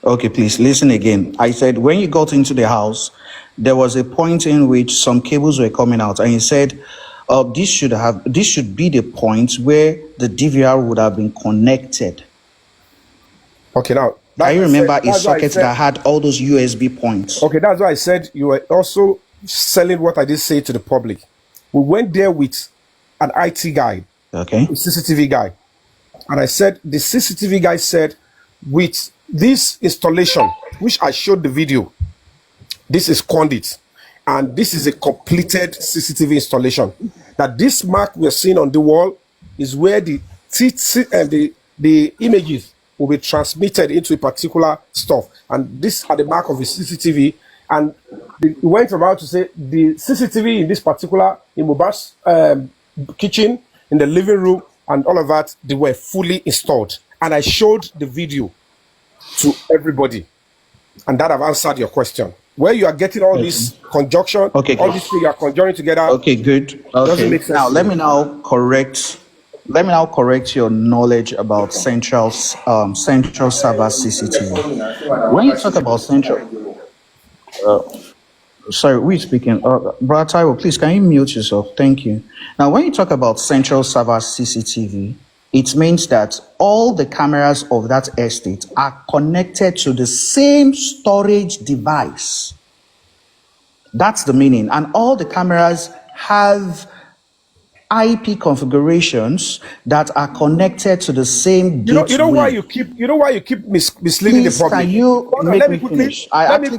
Okay, please listen again. I said when you got into the house, there was a point in which some cables were coming out, and you said this should be the point where the DVR would have been connected. Okay, now I remember a socket that had all those USB points. Okay, that's why I said you were also selling what I did say to the public. We went there with an IT guy, okay, a CCTV guy, and I said the CCTV guy said with this installation, which I showed the video, this is conduit, and this is a completed CCTV installation. That this mark we're seeing on the wall is where the images will be transmitted into a particular stuff, and this are the mark of the CCTV. And we went around to say the CCTV in this particular in Mubarak's kitchen, in the living room, and all of that, they were fully installed. And I showed the video to everybody, and that have answered your question. Where you are getting all this conjunction, all these things you are conjuring together. Okay, good. Okay, make sense. Now let me now correct your knowledge about central server CCTV. When you talk about central, sorry, we're speaking. Brother Taiwo, please, can you mute yourself? Thank you. Now, when you talk about central server CCTV, it means that all the cameras of that estate are connected to the same storage device. That's the meaning. And all the cameras have IP configurations that are connected to the same gateway. You know why you keep misleading the public. Can you make me finish? Let me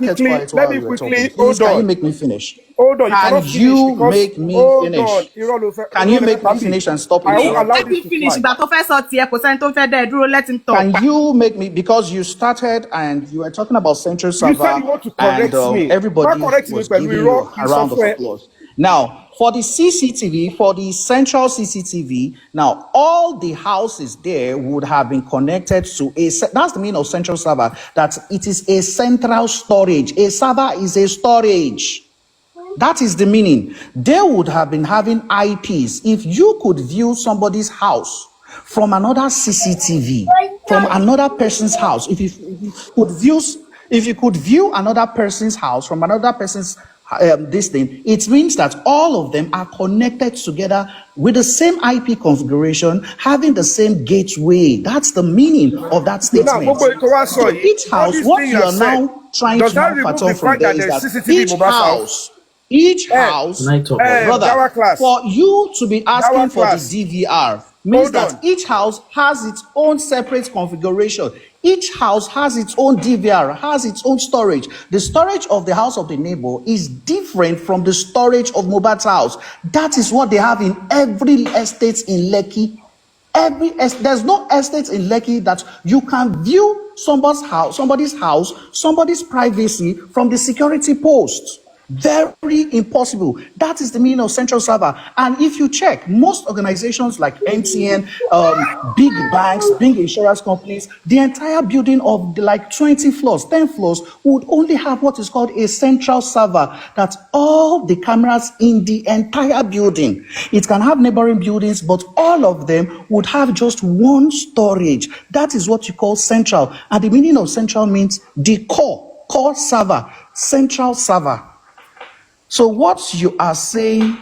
quickly. Can you make me finish? Hold on. Can you make me finish? Can you make me finish and stop it? Let me finish. Can you make me, because you started and you were talking about central server, you said you want to correct me. Everybody was giving you a round of applause. Now, for the CCTV, for the central CCTV, now all the houses there would have been connected to that's the meaning of central server, that it is a central storage. A server is a storage. That is the meaning. They would have been having IPs. If you could view somebody's house from another CCTV, from another person's house, if you could view another person's house from another person's this thing, it means that all of them are connected together with the same IP configuration, having the same gateway. That's the meaning of that statement. So each house, what you are now trying to pattern from there is that each house, brother, for you to be asking for the DVR means that each house has its own separate configuration. Each house has its own DVR, has its own storage. The storage of the house of the neighbor is different from the storage of Mubarak's house. That is what they have in every estate in Lekki. There's no estate in Lekki that you can view somebody's house, somebody's privacy from the security post. Very impossible. That is the meaning of central server. And if you check, most organizations like MTN, big banks, big insurance companies, the entire building of like 20 floors, 10 floors would only have what is called a central server. That's all the cameras in the entire building. It can have neighboring buildings, but all of them would have just one storage. That is what you call central. And the meaning of central means the core server, central server. So what you are saying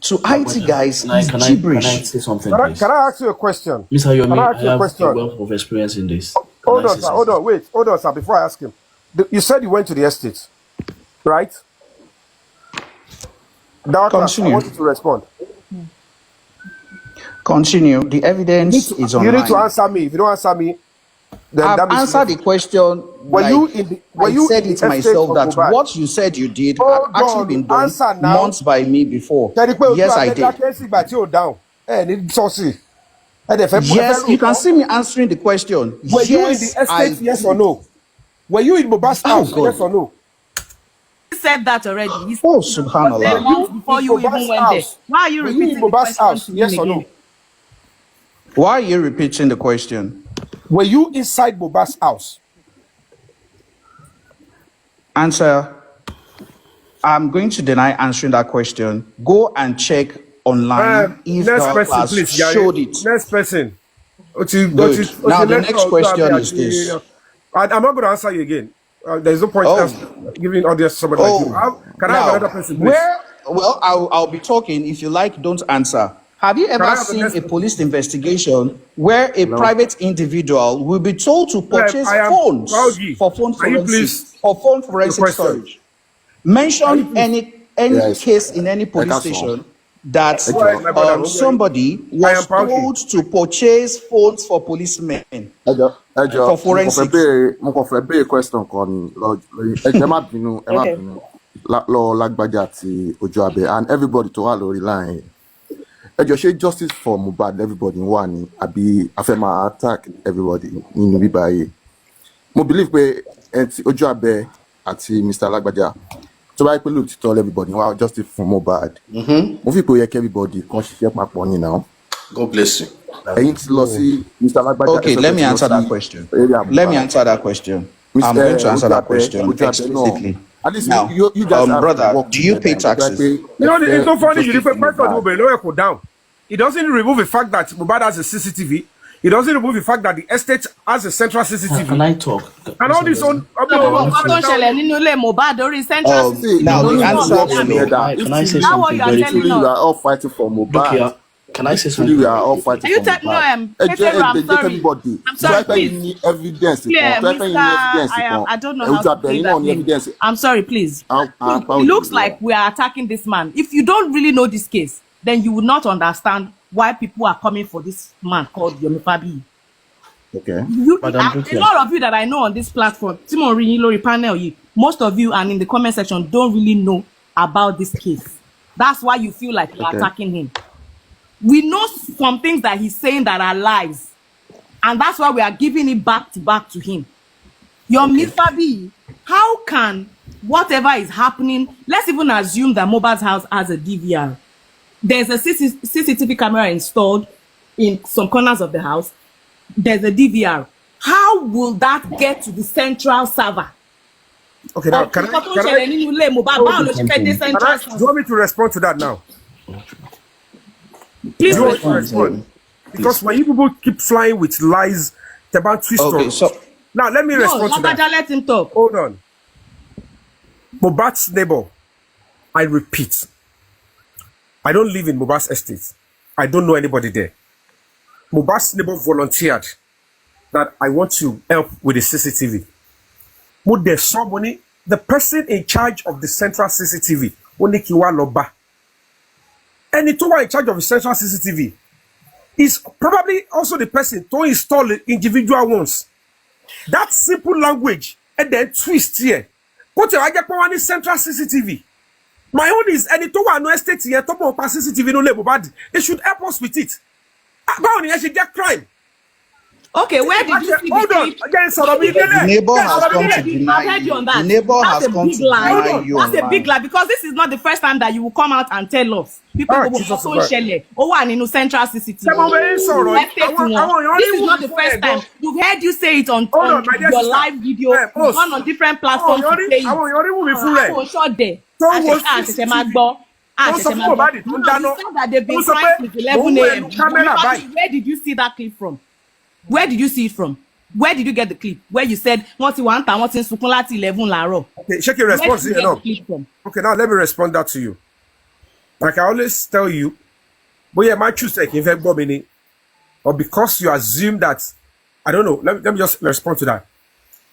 to IT guys is gibberish. Can I say something, can I ask you a question? Mr. Yomi, I have a wealth of experience in this. Hold on, sir, before I ask him. You said you went to the estate, right? Continue. I want you to respond. Continue. The evidence is online. You need to answer me. If you don't answer me, then I've answered the question. I said it myself that what you said you did had actually been done months by me before. Yes, I did. Yes, you can see me answering the question. Were you in the estate, yes or no? Were you in Mubarak's house, yes or no? You said that already. Oh, subhanallah. Before you even went there. Why are you repeating the question? Yes or no? Why are you repeating the question? Were you inside Mubarak's house? Answer. I'm going to deny answering that question. Go and check online if next the person, class please, showed it. Next person. Good. Now the next question is this. I'm not going to answer you again. There's no point else giving audience to somebody like you. Can I have another person, please? Well, I'll be talking. If you like, don't answer. Have you ever seen a police investigation where a private individual will be told to purchase phones for phone forensics, storage? Mention any case in any police station that somebody was told to purchase phones for policemen for forensics. Mo kàn fẹ́ béèrè question kan ni ẹ má bínú lọ Lágbájá àti Ojú-Abẹ and everybody tó wà lórí line ẹ jọ̀ọ́ ṣé justice for Mohbad everybody wà ní àbí a fẹ́ máa attack everybody nínú bíbá yìí. Mo believe pé Ojú-Abẹ àti Mr. Lágbájá tó bá yẹ pé lóòótọ́ everybody wà justice for Mohbad. Mo fi pé ó yẹ kí everybody kan ṣiṣẹ́ papọ̀ ní now. God bless you. Ẹ̀yin ti lọ sí Mr. Lágbájá. Okay, let me answer that question. Let me answer that question. I'm going to answer that question explicitly. At least now, you guys brother, do you pay taxes? You know, it's so funny. You refer to Mohbad down. It doesn't remove the fact that Mohbad has a CCTV. It doesn't remove the fact that the estate has a central CCTV. Can I talk? And all this on. Now the answer can I say something very quickly? We are all fighting for Mohbad. Can I say something? We are all fighting for Mohbad. No, I'm sorry. Everybody. I'm sorry, please. Evidence. I don't know how to say that name. I'm sorry, please. It looks like we are attacking this man. If you don't really know this case, then you would not understand why people are coming for this man called Yomi Fabiyi. Okay. A lot of you that I know on this platform, Timon Lori panel, most of you and in the comment section don't really know about this case. That's why you feel like you're attacking him. We know some things that he's saying that are lies. And that's why we are giving it back to him. Yomi Fabiyi, how can whatever is happening, let's even assume that Mohbad's house has a DVR. There's a CCTV camera installed in some corners of the house. There's a DVR. How will that get to the central server? Okay, now can I do you want me to respond to that now? Please respond. Because when you people keep flying with lies, it's about twist stories. So now let me respond to that. Let him talk. Hold on. Mohbad's neighbor, I repeat, I don't live in Mohbad's estate. I don't know anybody there. Mohbad's neighbor volunteered that I want to help with the CCTV. But there's somebody, the person in charge of the central CCTV, Onikiwa Loba, and the one in charge of the central CCTV is probably also the person to install the individual ones. That simple language and then twist here. Put your idea central CCTV. My own is any to one no estate here, top of CCTV no label bad. They should help us with it. About the should get crime. Okay, where did you see hold on? Again, the neighbor has come to deny you. The neighbor has come to deny you. That's a big lie because this is not the first time that you will come out and tell us. People will also share. Oh, and in central CCTV. This is not the first time. You've heard you say it on your live video. You've gone on different platforms to say it. Oh, sure there. That they've been trying since 11 a.m. Where did you see that clip from? Where did you see it from? Where did you get the clip? Where you said, what's you want and what's in Sukunlati 11 Laro? Okay, check your response here now. Okay, now let me respond that to you. Like I always tell you, but yeah, my choose like in fact, or because you assume that, I don't know, let me just respond to that.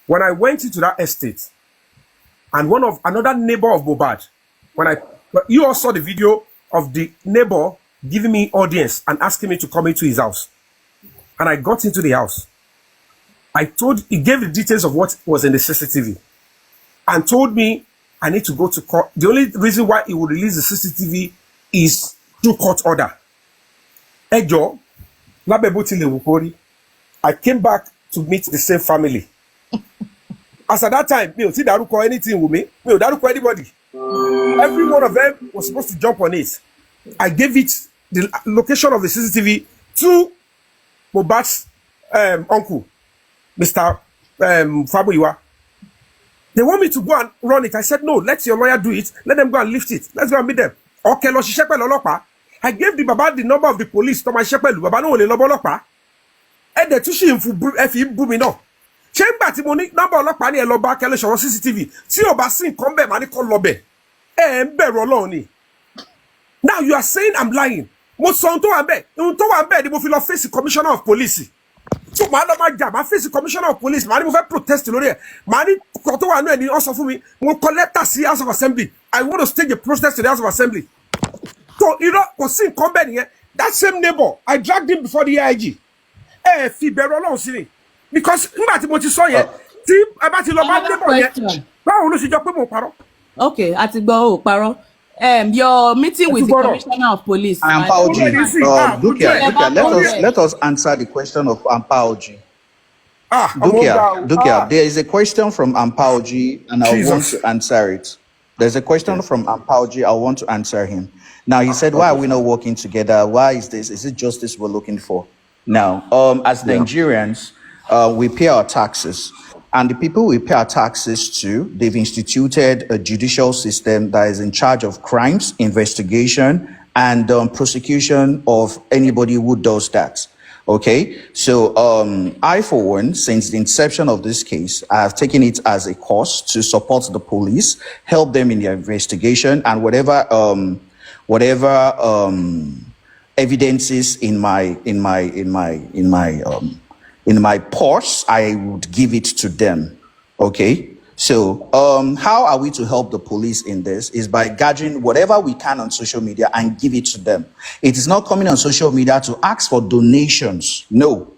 When I went into that estate, and another neighbor of Mohbad, you all saw the video of the neighbor giving me audience and asking me to come into his house. And I got into the house. He gave the details of what was in the CCTV and told me I need to go to court. The only reason why he would release the CCTV is through court order. Ejo, I came back to meet the same family. As at that time, me, see that call anything with me. Me, that call anybody. Every one of them was supposed to jump on it. I gave it the location of the CCTV to Mohbad's uncle, Mr. Fabiyi. They want me to go and run it. I said, no, let your lawyer do it. Let them go and lift it. Let's go and meet them. Okay, I gave the Baba the number of the police to my shepherd. Baba no le lobo lopa. ẹ̀dẹ̀ tún ṣì ń fún ẹ fi ń bú mi náà ṣé ń gbà tí mo ní nọ́mbà ọlọ́pàá ní ẹ lọ bá kẹlẹ́ ṣọwọ́ CCTV tí ò bá sí nǹkan bẹ́ẹ̀ máa ní kọ́ lọ bẹ̀ ẹ ń bẹ̀rù Ọlọ́run ni now you are saying I'm lying mo sọ ohun tó wà ń bẹ̀ ni mo fi lọ face commissioner of police so màá lọ máa jà màá face commissioner of police màá ní mo fẹ́ protest lórí ẹ̀ màá ní kọ́ tó wà náà ni wọ́n sọ fún mi mo kọ lẹ́tà sí House of Assembly I want to stage a protest to the House of Assembly so irọ́ kò sí nǹkan bẹ́ẹ̀ nìyẹn that same neighbor I dragged him before the AIG ẹ fi bẹ̀rù Ọlọ́run sí ni because nígbà tí mo ti sọ yẹn tí ẹ bá ti lọ bá neighbor yẹn báwo ló ṣe jọ pé mo parọ́. Okay, àti gbọ́ ò parọ́. Your meeting with the commissioner of police. Ampaoji, let us answer the question of Ampaoji. Dukia, there is a question from Ampaoji, and I want to answer it. There's a question from Ampaoji. I want to answer him. Now, he said, why are we not working together? Why is this? Is it justice we're looking for? Now, as Nigerians, we pay our taxes. And the people we pay our taxes to, they've instituted a judicial system that is in charge of crimes, investigation, and prosecution of anybody who does that. Okay, so I, for one, since the inception of this case, I have taken it as a cause to support the police, help them in their investigation, and whatever evidences in my purse, I would give it to them. Okay. So how are we to help the police in this is by gathering whatever we can on social media and give it to them. It is not coming on social media to ask for donations. No.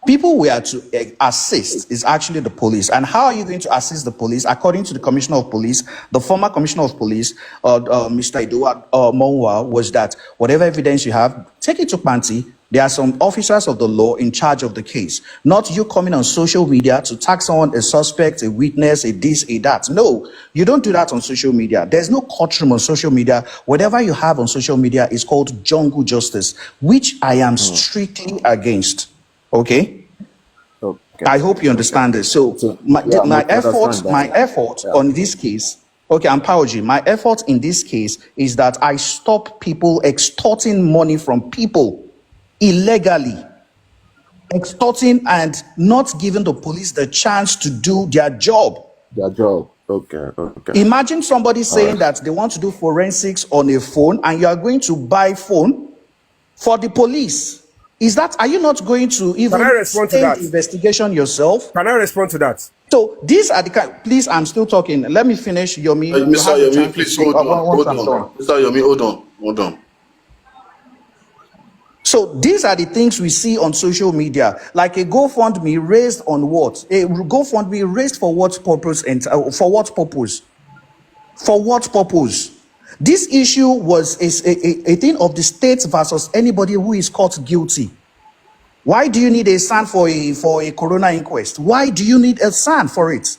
People we are to assist is actually the police. And how are you going to assist the police? According to the Commissioner of Police, the former Commissioner of Police, Mr. Edouard Monwa, was that whatever evidence you have, take it to Panti. There are some officers of the law in charge of the case. Not you coming on social media to tag someone, a suspect, a witness, a this, a that. No, you don't do that on social media. There's no courtroom on social media. Whatever you have on social media is called jungle justice, which I am strictly against. Okay? I hope you understand this. So my effort on this case, okay, Ampaoji, my effort in this case is that I stop people extorting money from people illegally, extorting and not giving the police the chance to do their job. Okay. Imagine somebody saying that they want to do forensics on a phone and you are going to buy phone for the police. Are you not going to even stage the investigation yourself? Can I respond to that? So these are the kind, please, I'm still talking. Let me finish, Yomi. Mr. Yomi, please hold on. Mr. Yomi, hold on. So these are the things we see on social media, like a GoFundMe raised on what? A GoFundMe raised for what purpose? And for what purpose? For what purpose? This issue was a thing of the state versus anybody who is caught guilty. Why do you need a SAN for a coroner inquest? Why do you need a SAN for it?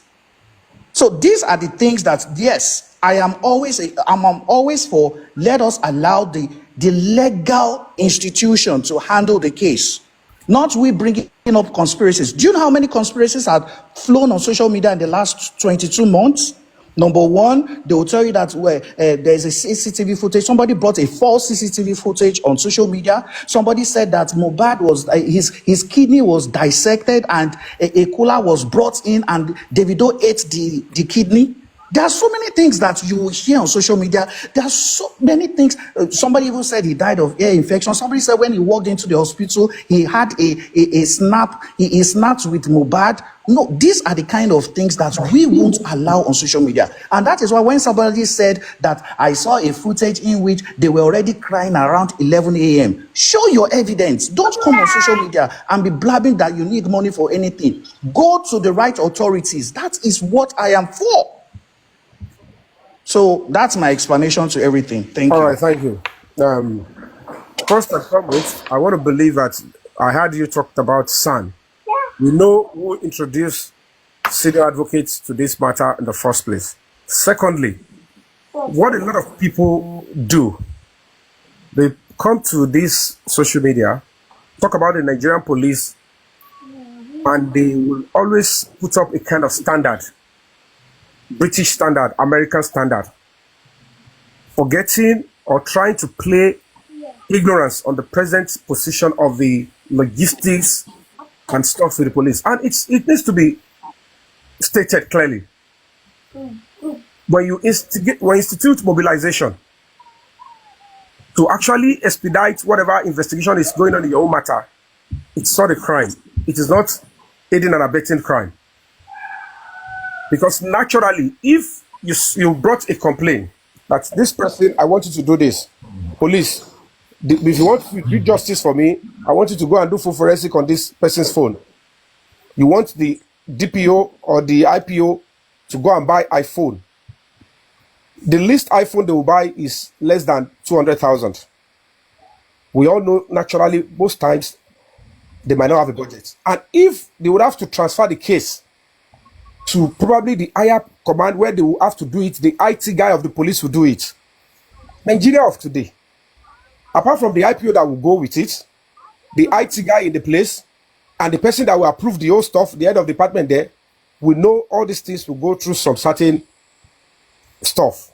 So these are the things that, yes, I'm always for. Let us allow the legal institution to handle the case, not we bringing up conspiracies. Do you know how many conspiracies have flown on social media in the last 22 months? Number one, they will tell you that there's a CCTV footage. Somebody brought a false CCTV footage on social media. Somebody said that Mohbad was his kidney was dissected and a cooler was brought in and Davido ate the kidney. There are so many things that you will hear on social media. There are so many things. Somebody even said he died of ear infection. Somebody said when he walked into the hospital, he had a snap. He snapped with Mohbad. No, these are the kind of things that we won't allow on social media. And that is why when somebody said that I saw a footage in which they were already crying around 11 a.m., show your evidence. Don't come on social media and be blabbing that you need money for anything. Go to the right authorities. That is what I am for. So that's my explanation to everything. Thank you. All right, thank you. First and foremost, I want to believe that I heard you talked about SAN. We know who introduced senior advocates to this matter in the first place. Secondly, what a lot of people do, they come to this social media, talk about the Nigerian police, and they will always put up a kind of standard. British standard, American standard, forgetting or trying to play ignorance on the present position of the logistics and stuff with the police. And it needs to be stated clearly. When you institute mobilization to actually expedite whatever investigation is going on in your own matter, it's not a crime. It is not aiding and abetting crime. Because naturally, if you brought a complaint that this person, I want you to do this, police, if you want to do justice for me, I want you to go and do full forensic on this person's phone. You want the DPO or the IPO to go and buy iPhone. The least iPhone they will buy is less than 200,000. We all know naturally most times they might not have a budget. And if they would have to transfer the case to probably the higher command where they will have to do it, the IT guy of the police will do it. Nigeria of today, apart from the IPO that will go with it, the IT guy in the place, and the person that will approve the whole stuff, the head of the department there, will know all these things will go through some certain stuff.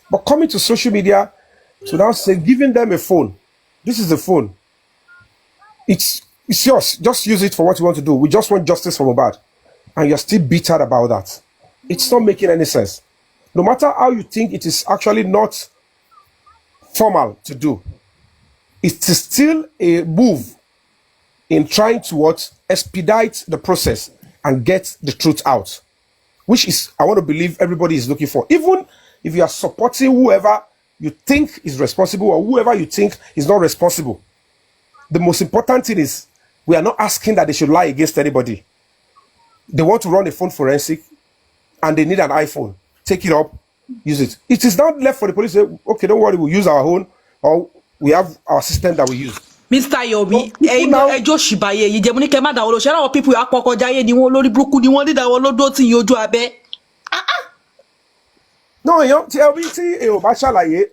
But coming to social media to now say, giving them a phone, this is the phone. It's yours. Just use it for what you want to do. We just want justice for Mohbad. And you're still bitter about that. It's not making any sense. No matter how you think it is actually not formal to do, it is still a move in trying to expedite the process and get the truth out, which is, I want to believe everybody is looking for. Even if you are supporting whoever you think is responsible or whoever you think is not responsible, the most important thing is we are not asking that they should lie against anybody. They want to run a phone forensic and they need an iPhone. Take it up, use it. It is not left for the police to say, okay, don't worry, we'll use our own, or we have our system that we use. Mr. Yomi, ẹjọ́ ṣìbàyè yìí jẹ́mu ní kẹ́ má dáwọ́ lọ ṣẹ́ra àwọn pípù apọ̀kọjáyé ni wọ́n lórí burúkú ni wọ́n dídà wọn lódó tí yín ojú abẹ́. No, tell me,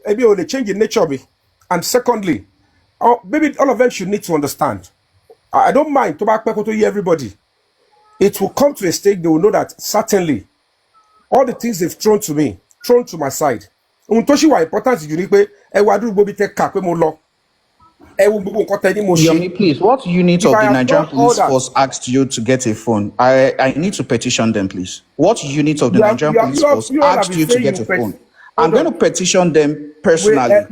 maybe will change the nature of it. And secondly, maybe all of them should need to understand. I don't mind to back to hear everybody. It will come to a stage they will know that certainly all the things they've thrown to me, thrown to my side. Important Yomi, please, what unit of the Nigerian police force asked you to get a phone? I need to petition them, please. What unit of the Nigerian police force asked you to get a phone? I'm going to petition them personally.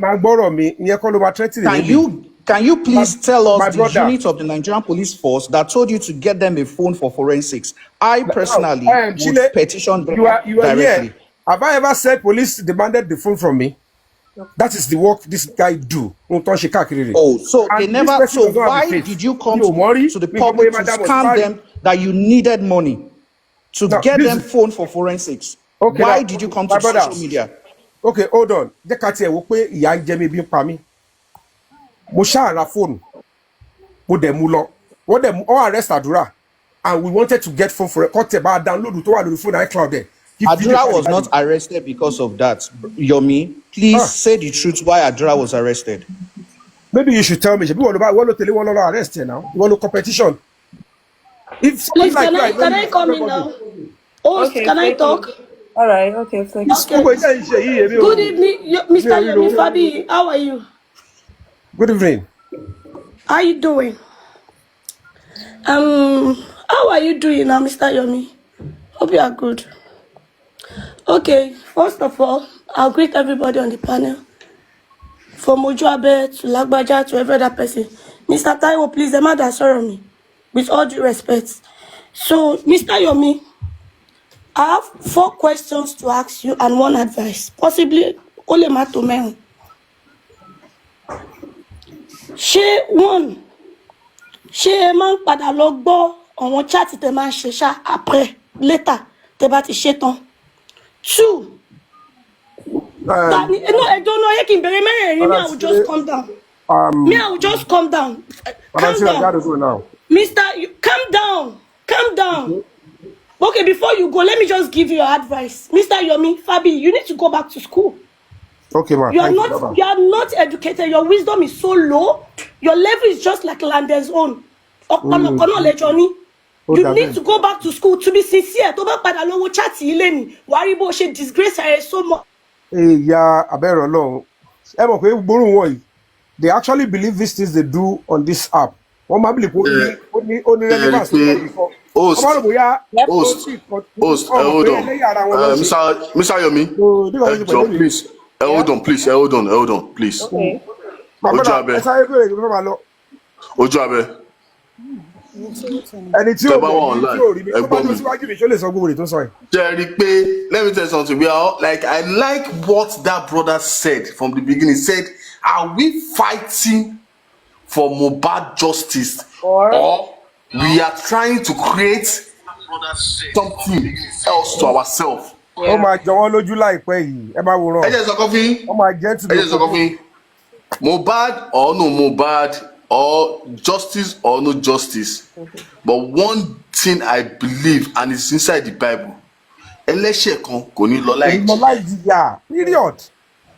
Can you please tell us the unit of the Nigerian police force that told you to get them a phone for forensics? I personally would petition them directly. Have I ever said police demanded the phone from me? That is the work this guy do. Oh, so they never. So why did you come to the public to scam them that you needed money to get them phone for forensics? Okay, why did you come to social media? Okay, hold on. Mo sha ra phone. Mo dem mu lo. What them all arrest Adura, and we wanted to get phone for it. Download to the phone iCloud there. Adura was not arrested because of that. Yomi, please say the truth why Adura was arrested. Maybe you should tell me. You want to tell you want to arrest here now? You want to competition? Please, can I come in now? Okay, can I talk? All right, okay. Okay. Good evening, Mr. Yomi Fabiyi. How are you? Good evening. How are you doing? How are you doing now, Mr. Yomi? Hope you are good. Okay, first of all, I'll greet everybody on the panel. From Ojuabe to Lagbaja to every other person. Mr. Taiwo, please, the matter sorrow me. With all due respect. So, Mr. Yomi, I have 4 questions to ask you and 1 advice. Possibly, only matter men. Ṣé ẹ máa ń padà lọ gbọ́ àwọn chat tẹ́ máa ń ṣe ṣá après later tẹ́ bá ti ṣe tán. 2. No, I don't know. You can bury me. I will just calm down. I will just calm down. Calm down. Mister, calm down. Calm down. Okay, before you go, let me just give you your advice. Mr. Yomi Fabiyi, you need to go back to school. Okay, ma'am. You are not educated. Your wisdom is so low. Your level is just like Landen's own. You need to go back to school to be sincere. To back pada lowo chat ile ni. Wari bo she disgrace her so much. Yeah, abero long. They actually believe these things they do on this app wọ́n máa bìlì pé ó ní relevance tó yẹ kọ́. Host, ọmọ rẹ̀ bóyá host, hold on. Mr. Yomi, John, please, hold on, please. Okay. Ojú abẹ. Ẹ sáré bèrè ìgbésẹ̀ máa lọ. Ojú abẹ. Ẹni tí ò rí mi tó bá tó síwájú mi ṣó lè sọ gbogbo rẹ̀ tó sọ yìí. Jerry Pay, let me tell you something. I like what that brother said from the beginning. He said, are we fighting for Mohbad justice or we are trying to create something else to ourselves? Ó máa jọ wọ́n lójú láìpẹ́ yìí. Ẹ máa wòran. Ẹ jẹ́ sọ kọ́ fún yín. Ó máa jẹ́ tùdú. Ẹ jẹ́ sọ kọ́ fún yín. Mohbad or no Mohbad, or justice or no justice. But one thing I believe, and it's inside the Bible, ẹlẹ́ṣẹ̀ kan kò ní lọ láì jìyà. Period.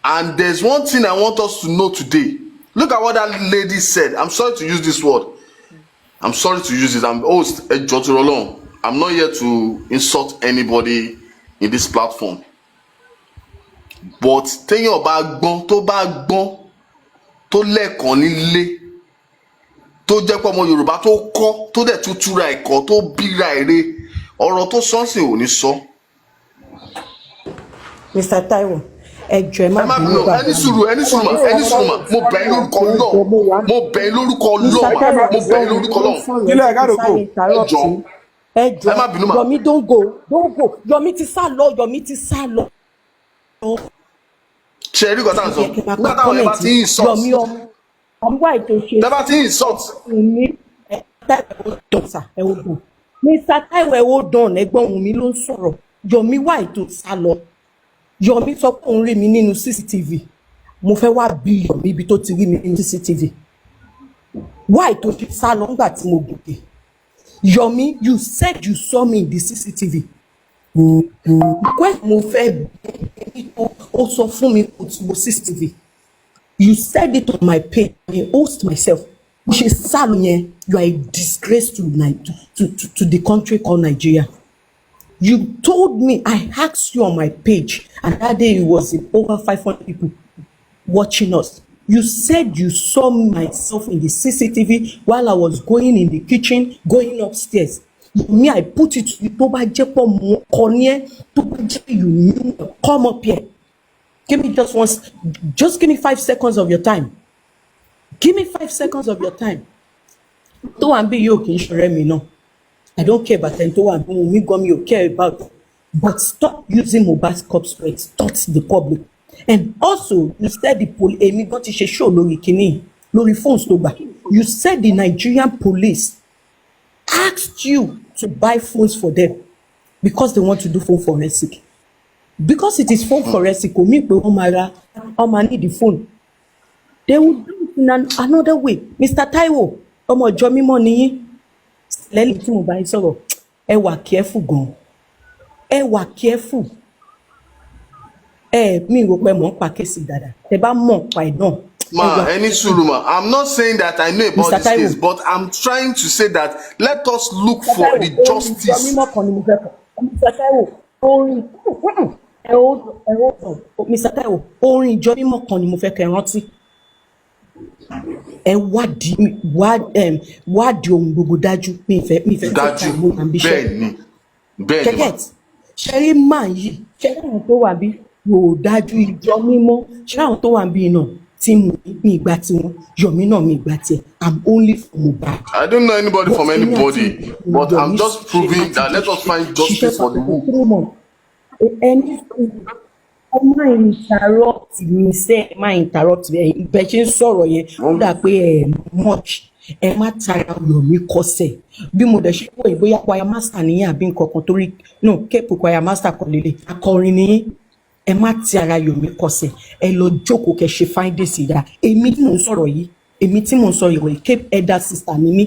And there's one thing I want us to know today. Look at what that lady said. I'm sorry to use this word. I'm sorry to use it. I'm not here to insult anybody in this platform. But téèyàn bá gbọ́n tó bá gbọ́n tó lẹ́ẹ̀kan nílé tó jẹ́ pé ọmọ Yorùbá tó kọ́ tó dẹ̀ tún túra ẹ̀kọ́ tó bíra èrè ọ̀rọ̀ tó sọ́ọ̀sìn ò ní sọ. Mr. Taiwo, ẹ jọ̀ọ́ ẹ má bínú bàbá. ẹni sùúrù mà mo bẹ̀ ẹ́ lórúkọ náà mo bẹ̀ ẹ́ lórúkọ náà. Kílẹ̀ ẹ̀ka ló kù. Ẹ jọ̀ọ́ ẹ má bínú mà. Yomi don't go. Yomi ti sá lọ. Ṣé ẹ rí nǹkan tá à ń sọ? Nígbà táwọn ẹ bá ti ń insult. Yomi ọmọ wá ètò ṣe. Tẹ́ bá ti ń insult. Mr. Taiwo ẹ ó dán ẹ̀gbọ́n Wunmi ló ń sọ̀rọ̀. Yomi wá ètò sá lọ. Yomi sọ pé òun rí mi nínú CCTV. Mo fẹ́ wá bí Yomi ibi tó ti rí mi nínú CCTV. Wá ètò ṣe sá lọ nígbà tí mo gòkè. Yomi, you said you saw me in the CCTV. Mo fẹ́ ó sọ fún mi kò tí mo CCTV. You said it on my page. I host myself. Mo ṣe sá lọ yẹn. You are a disgrace to the country called Nigeria. You told me, I asked you on my page, and that day it was over 500 people watching us. You said you saw myself in the CCTV while I was going in the kitchen, going upstairs. Me, I put it to you, you come up here. Give me just give me 5 seconds of your time. Give me 5 seconds of your time. Don't be you okay, sure me no. I don't care about you care about, but stop using mobile cops to extort the public. And also, you said the police got to show lori phones to buy. You said the Nigerian police asked you to buy phones for them because they want to do phone forensic. Because it is phone forensic, need the phone. They will do it in another way. Mr. Taiwo, Jomi money. Lẹ́yìn tí mo bá yín sọ̀rọ̀ ẹ wà careful gan ẹ wà careful mi rò pé mò ń pa kéèsì dáadáa tẹ bá mọ̀ pa ẹ̀ náà. Ma, any suru ma. I'm not saying that I know about this case, but I'm trying to say that let us look for the justice. Mr. Taiwo, orin ìjọ mímọ́ kan ni mo fẹ́ kẹ́ rántí. Ẹ wádìí ohun gbogbo dájú mi fẹ́ dájú bẹ́ẹ̀ ni ṣẹ́rí máa yìí ṣẹ́rí àwọn tó wà bí yóò dájú ìjọ mímọ́ ṣẹ́rí àwọn tó wà bí náà tí mo ní ìgbà tí wọn Yomi náà mi ìgbà tí I'm only for Mohbad. I don't know anybody from anybody, but I'm just proving that let us find justice for the woman. Má interrupt mi sẹ́ má interrupt mi bẹ́ẹ̀ ṣe ń sọ̀rọ̀ yẹn ó dà pé much ẹ má tara Yomi kọsẹ̀ bí mo dẹ̀ ṣe pọ̀ ìbóyá choir master nìyẹn àbí nǹkan kan torí no kéèpù choir master kọ lélẹ̀ akọrin nìyẹn ẹ má tara Yomi kọsẹ̀ ẹ lọ jókòó kẹ́ ṣe find sí dáa èmi tí mò ń sọ̀rọ̀ yìí cape elder sister ni mí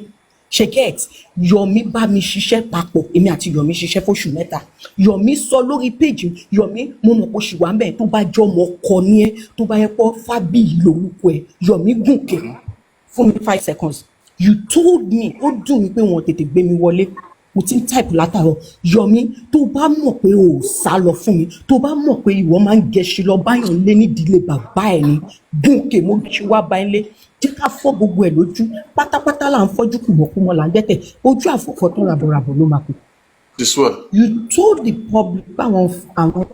ṣe get Yomi bá mi ṣiṣẹ́ papọ̀ èmi àti Yomi ṣiṣẹ́ fóṣù 3 Yomi sọ lórí péjì Yomi mo mọ̀ pé ṣì wà ń bẹ̀ tó bá jọ ọmọ ọkọ ní ẹ tó bá yẹ pọ́ Fabiyi lórúkọ ẹ Yomi gùnkè fún mi 5 seconds you told me ó dùn mí pé wọn tètè gbé mi wọlé mo ti ń type látàárọ̀ Yomi tó bá mọ̀ pé o ò sá lọ fún mi tó bá mọ̀ pé ìwọ máa ń gẹṣin lọ báyọ̀ lé nídìílé bàbá ẹ̀ ni gúnkè mo ṣe wá bá ẹ lé jẹ́ ká fọ́ gbogbo ẹ̀ lójú pátápátá là ń fọ́jú kùmọ̀kùmọ̀ là ń dẹ́tẹ̀ ojú àfọ̀fọ́ tó ràbọ̀ràbọ̀ ló máa kú. This one. You told the public báwọn àwọn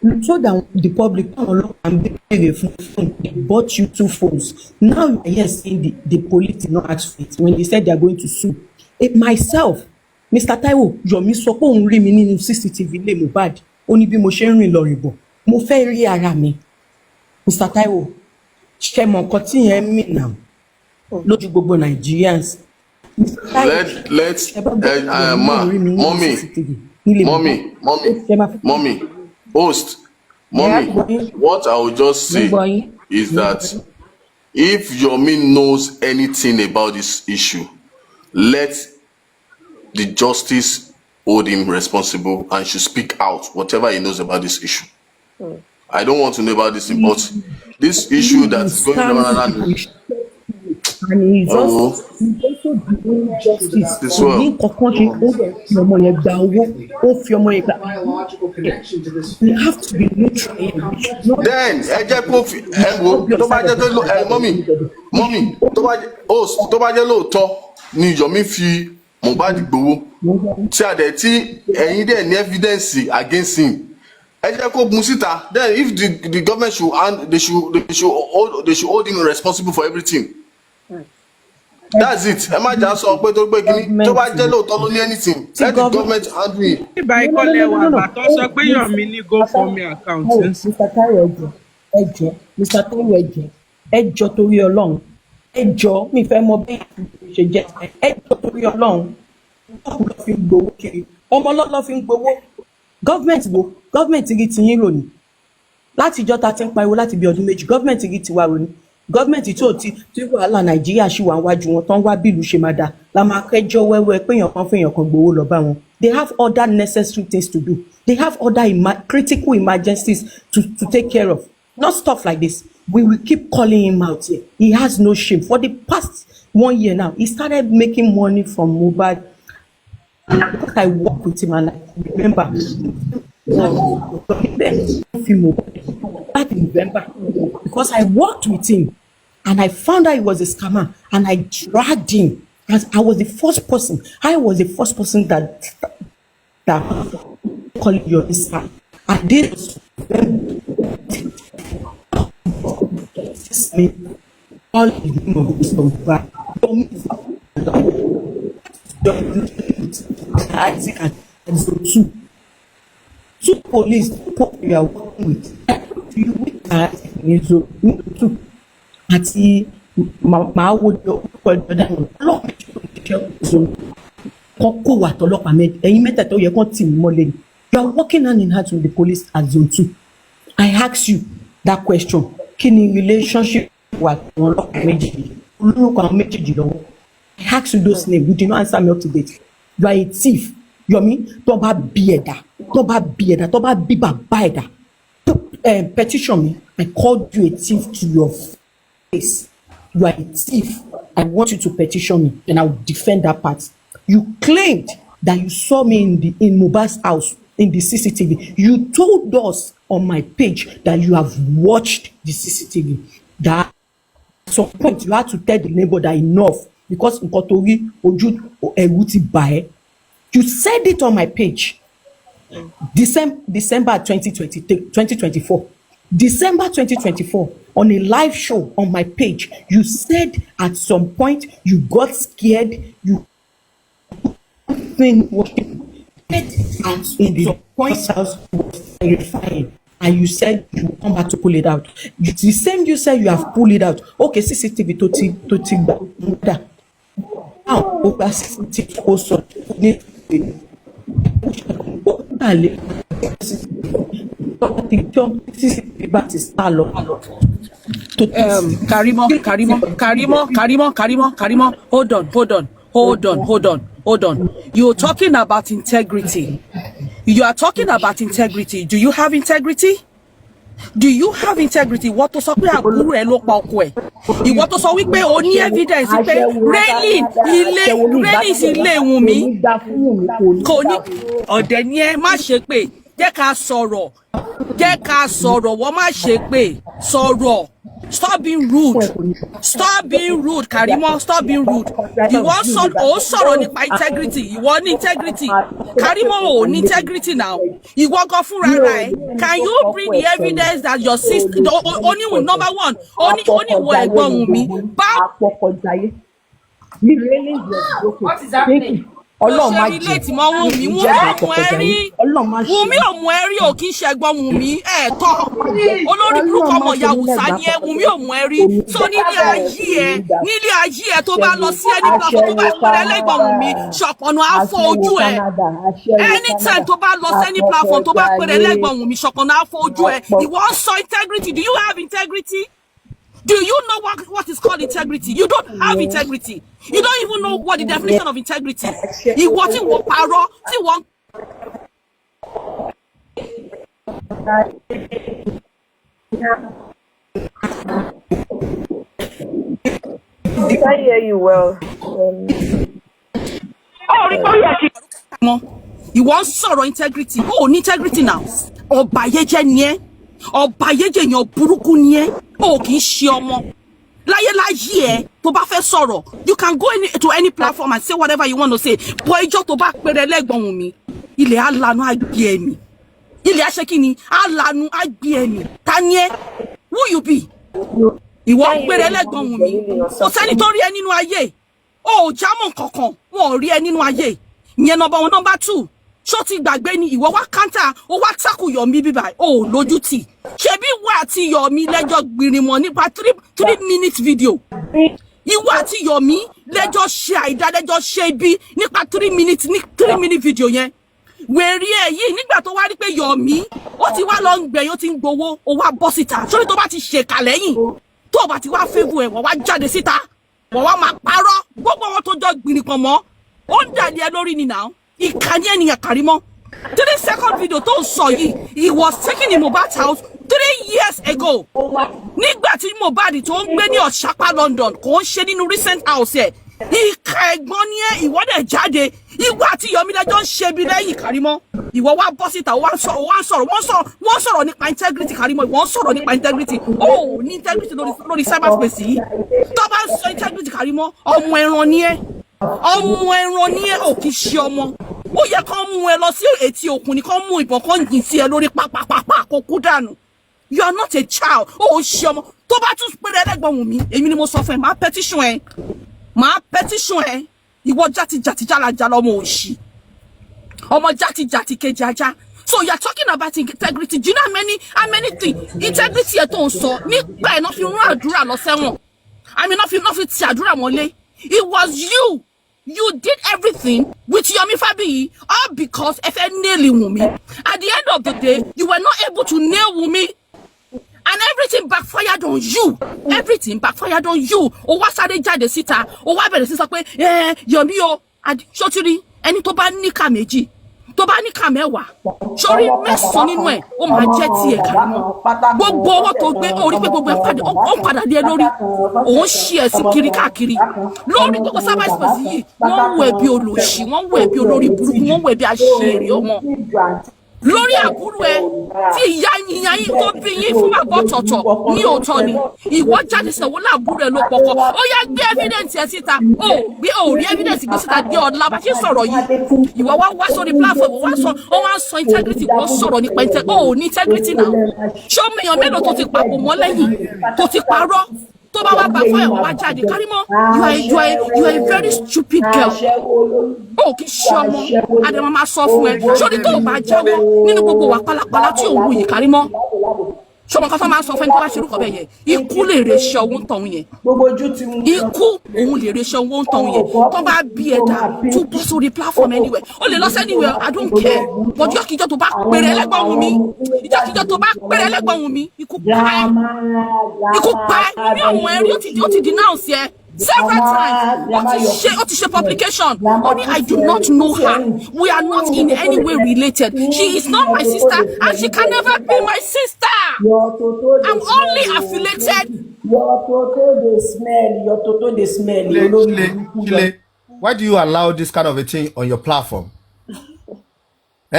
you told the public báwọn ọlọ́pàá ń béèrè fún phone they bought you 2 phones now you are here saying the police did not ask for it when they said they are going to sue. Myself Mr. Taiwo Yomi sọ pé òun rí mi nínú CCTV ilé Mohbad ó ní bí mo ṣe ń rìn lọ rìn bọ̀ mo fẹ́ rí ara mi Mr. Taiwo ṣe mọ nǹkan tí yẹn mì náà lójú gbogbo Nigerians. Mommy, host, what I will just say is that if Yomi knows anything about this issue, let the justice hold him responsible and should speak out whatever he knows about this issue. I don't want to know about this, but this issue that's going on and he's also doing justice. Ní kankan ṣe ó fi ọmọ yẹn gba owó ó fi ọmọ yẹn gba. We have to be neutral. Then ẹ jẹ́ kó fi ẹ wo tó bá jẹ́ tó mọ́mì tó bá jẹ́ lóòótọ́ ni Yomi fi Mohbad gbowó tí a dẹ̀ tí ẹ̀yin dẹ̀ ní evidence against him. Ẹ jẹ́ kó gun síta. Then if the government should and they should hold him responsible for everything. That's it. Ẹ má jà sọ pé tó gbé kíní tó bá jẹ́ lóòótọ́ ló ní anything. Let the government handle it. Ìbá ìkọlẹ̀ wà bàtọ́ sọ pé Yomi ní GoFundMe account. Mr. Tayo Mr. Tayo ẹjọ́ torí Ọlọ́run ẹjọ́ mi fẹ́ mọ bí ṣe jẹ́ ẹjọ́ torí Ọlọ́run ọmọ ló fi ń gbowó kiri ọmọ ló fi ń gbowó gọ́ọ̀mẹ̀ntì rí ti yín ròní láti ìjọ́ ta ti ń pariwo láti bí ọdún méjì gọ́ọ̀mẹ̀ntì rí ti wá ròní gọ́ọ̀mẹ̀ntì tí wàhálà Nàìjíríà ṣì wà wájú wọn tán wá bílù ṣe máa dá la máa kẹjọ wẹ́wẹ́ pé èèyàn kan fẹ́yàn kan gbowó lọ bá wọn. They have other necessary things to do. They have other critical emergencies to take care of. Not stuff like this. We will keep calling him out here. He has no shame. For the past 1 year now, he started making money from Mohbad. Because I work with him and I remember that November because I worked with him and I found out he was a scammer and I dragged him as I was the first person. I was the first person that called your son. And this me all the name of this Isaac and so two police people we are working with you with àti màá wo ọ̀dọ̀ kọ́kọ́ wà tọlọ́pàá ẹ̀yin mẹ́tẹ̀ẹ̀ta ó yẹ kán tì mí mọ́lẹ̀ ni you are working hand in hand with the police at zone 2. I ask you that question kí ni relationship wà àwọn ọlọ́pàá méjì olórúkọ àwọn méjèèjì lọ́wọ́ I ask you those names you did not answer me up to date. You are a thief. Yomi tó bá bí ẹ̀dá tó bá bí bàbá ẹ̀dá petition me I called you a thief to your face. You are a thief. I want you to petition me and I will defend that part. You claimed that you saw me in Mohbad's house in the CCTV. You told us on my page that you have watched the CCTV. That at some point you had to tell the neighbor that enough because nǹkan tó rí ojú ẹ̀rù ti bà ẹ́. You said it on my page. December 2024. December 2024, on a live show on my page, you said at some point you got scared, you and in the point house was terrifying. And you said you will come back to pull it out. The same you said you have pulled it out. Okay, CCTV to now over CCTV also Karimo, hold on. You're talking about integrity. You are talking about integrity. Do you have integrity? Do you have integrity? Ìwọ tó sọ pé àbúrò ẹ ló pa ọkọ ẹ. Ìwọ tó sọ wípé o ní evidence pé railing sí ilé Wunmi. Kò ní ọ̀dẹ̀ ni ẹ má ṣe pé jẹ́ ká sọ̀rọ̀ wọ́n má ṣe pé sọ̀rọ̀. Stop being rude. Karimo, stop being rude. Ìwọ sọ̀rọ̀ nípa integrity. Ìwọ ní integrity. Karimo ò ní integrity now. Ìwọ gan fúnra rẹ̀. Can you bring the evidence that your sister only number one only ìwọ ẹ̀gbọ́n Wunmi? What is happening? Ọlọ́run má jẹ́ relate mọ́ Wunmi Wunmi ò mú ẹrí ò kì í ṣẹgbọ́n Wunmi tọ́ olórí burúkú ọmọ ìyá Hausa ni ẹ Wunmi ò mú ẹrí so nílé ayé ẹ tó bá lọ sí ẹni platform tó bá pẹ̀rẹ̀ lẹ́gbọ̀n Wunmi ṣọ̀pọ̀nù afọ ojú ẹ anytime tó bá lọ sí ẹni platform tó bá pẹ̀rẹ̀ lẹ́gbọ̀n Wunmi ṣọ̀pọ̀nù afọ ojú ẹ ìwọ sọ integrity. Do you have integrity? Do you know what is called integrity? You don't have integrity. You don't even know what the definition of integrity. Ìwọ tí wọ́n parọ́, tí wọ́n. I can't hear you well. Ìwọ ń sọ̀rọ̀ integrity. Oh, integrity now. Ọ̀bàyéjẹ́ ni ẹ́. Ọ̀bàyéjẹ́ yẹn burúkú ni ẹ́. O kì í ṣe ọmọ. Láyé ẹ tó bá fẹ́ sọ̀rọ̀, you can go to any platform and say whatever you want to say. Bọ́ ìjọ́ tó bá pẹ̀rẹ̀ lẹ́gbọ̀n Wunmi, ilẹ̀ alanu àgbẹ̀ ẹ̀mí. Ilẹ̀ aṣẹ́kíni alanu àgbẹ̀ ẹ̀mí. Ta ni ẹ́? Who you be? Ìwọ pẹ̀rẹ̀ lẹ́gbọ̀n Wunmi. Kò sẹ́ni tó rí ẹ nínú ayé. O ò jámọ́ kankan, wọn ò rí ẹ nínú ayé. Ìyẹn number 1, number 2. Ṣó ti gbàgbé ni ìwọ wá kántà ó wá tákù Yomi bíbá ó lójú tì ṣebí ìwọ àti Yomi lẹ́jọ́ gbìrìmọ̀ nípa 3-minute video ìwọ àti Yomi lẹ́jọ́ ṣe àìdálẹ́jọ́ ṣe ibi nípa 3-minute video yẹn wèrè ẹ yìí nígbà tó wá rí pé Yomi ó ti wá lọ ń gbẹ̀yìn ó ti ń gbowó ó wá bọ́ síta sórí tó bá ti ṣèkà lẹ́yìn tó bá ti wá fẹ́bù ẹ̀ wọ́n wá jáde síta wọ́n wá máa parọ́ gbogbo wọn tó jọ gbìrìpọ̀ mọ́ ó ń dàdí ẹ lórí ni now. Ìkànnì ènìyàn Karimo 3-second video tó ń sọ yìí he was taken in Mohbad's house 3 years ago nígbà tí Mohbad tó ń gbé ní Ọ̀ṣápá London kò ń ṣe nínú recent house ẹ̀ ìka ẹ̀gbọ́n ní ẹ̀ ìwọ dẹ̀ jáde ìwọ àti Yomi lẹ́jọ́ ń ṣe bí lẹ́yìn Karimo ìwọ wá bọ́ síta wọ́n sọ̀rọ̀ nípa integrity Karimo wọ́n sọ̀rọ̀ nípa integrity ó ní integrity lórí cyberspace yìí tó bá ń sọ integrity Karimo ọmọ ẹran ní ẹ̀ ò kì í ṣe ọmọ ó yẹ kán mú ẹ lọ sí etí òkun ni kán mú ìbọn kán yìn sí ẹ lórí pápápápá kó kú dànù you are not a child ó ṣe ọmọ tó bá tún péré ẹlẹgbọn Wunmi èmi ni mo sọ fún ẹ máa petition ẹ ìwọ játijàti jálajàla ọmọ òṣì ọmọ játijàti kejì ajá so you are talking about integrity do you know how many things integrity ẹ tó ń sọ nípa ẹ náà fi rán àdúrà lọ sẹ́wọ̀n àmì náà fi ti àdúrà mọ́lé it was you did everything with Yomi Fabiyi all because of nailing Wunmi. At the end of the day, you were not able to nail Wunmi. And everything backfired on you. O wá sáré jáde síta. O wá bẹ̀rẹ̀ sí sọ pé Yomi o ṣọ́tìrí ẹni tó bá ní ká méjì tó bá ní ká mẹ́wàá sórí mẹ́sàn-án nínú ẹ̀ ó máa jẹ́ tiẹ̀ Karimo gbogbo owó tó gbé orí pé gbogbo ẹ̀ ó ń padà lé lórí òun ṣí ẹ̀sìn kiri káàkiri lórí gbogbo cyberspace yìí wọ́n wọ ẹ̀bí olóṣì wọ́n wọ ẹ̀bí olórí burúkú wọ́n wọ ẹ̀bí aṣèrè ọmọ lórí àbúrò ẹ tí ìyá yín tó bí yín fún bàbá ọ̀tọ̀ọ̀tọ̀ ní òótọ́ ni ìwọ jáde sẹ̀wọ́ láàbúrò ẹ ló pọ̀kọ́ ó yá gbé evidence ẹ síta ó rí evidence gbé síta dé ọ̀la bá ṣe sọ̀rọ̀ yìí ìwọ wá sórí platform wá sọ integrity wọ́n sọ̀rọ̀ nípa integrity ó ní integrity náà ṣé ọmọ èèyàn mélòó tó ti papò mọ́ lẹ́yìn tó ti parọ́ tó bá wá bá fún ẹ̀wọ̀n wá jáde Karimo you are a very stupid girl ó kì í ṣe ọmọ àdèmọ máa sọ fún ẹ sórí tó bá jáwọ́ nínú gbogbo wà pálapàla tí òun wù yìí Karimo ṣọmọ kan tó máa sọ fún ẹni tó bá ṣe irúkọ bẹ́ẹ̀ yẹn ikú lè rè ṣe owó ń tọ̀hún yẹn ikú òun lè rè ṣe owó ń tọ̀hún yẹn tó bá bí ẹ̀dá tó bọ́ sórí platform anywhere ó lè lọ sí anywhere I don't care but ìjọ́kíjọ́ tó bá pèrè ẹlẹ́gbọ̀n Wunmi ìjọ́kíjọ́ tó bá pèrè ẹlẹ́gbọ̀n Wunmi ikú pa ẹ́ Wunmi ọmọ ẹ̀rí ó ti denounce ẹ several times ó ti ṣe publication only I do not know her we are not in any way related she is not my sister and she can never be my sister Your toto I'm dey smell only o. affiliated. Your toto dey smell. Your toto dey smell. Chile, Olórí Chile, burúkú yọ. Chile, why do you allow this kind of a thing on your platform?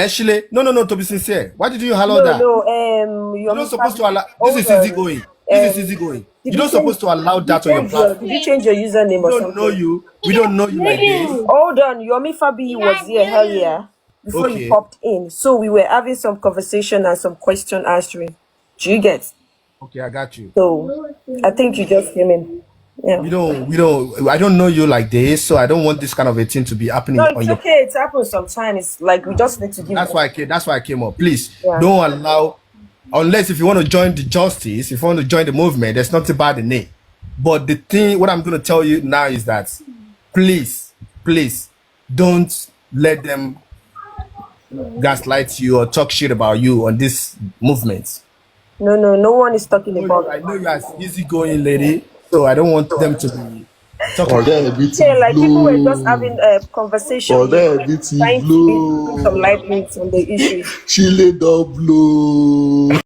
Chile, no, to be sincere, why did you allow No, that? no, You're not Yomi supposed to allow. Fabiyi, This hold is easy on. going. This is easy going. Did You're you not change? supposed to allow that on your Did platform. you change your username We or don't know something? you. We don't know you like this. Hold on, Yomi Fabiyi was here earlier before you Okay. popped in, so we were having some conversation and some question answering. Do you get? Okay, I got you. So I think you just came in. Yeah. We don't. I don't know you like this, so I don't want this kind of a thing to be happening No, on it's your. okay. It happens sometimes. It's like we just need to give. That's why I came. That's why I came up. Please Yeah. don't allow, unless if you want to join the justice, if you want to join the movement, there's nothing bad in it. But the thing, what I'm going to tell you now is that, please, don't let them gaslight you or talk shit about you on this movement. No one is talking about. I know you are easygoing lady, so I don't want them to be talking. Yeah, like people were just having a conversation, trying to put some light on the issue. Chile don't blow.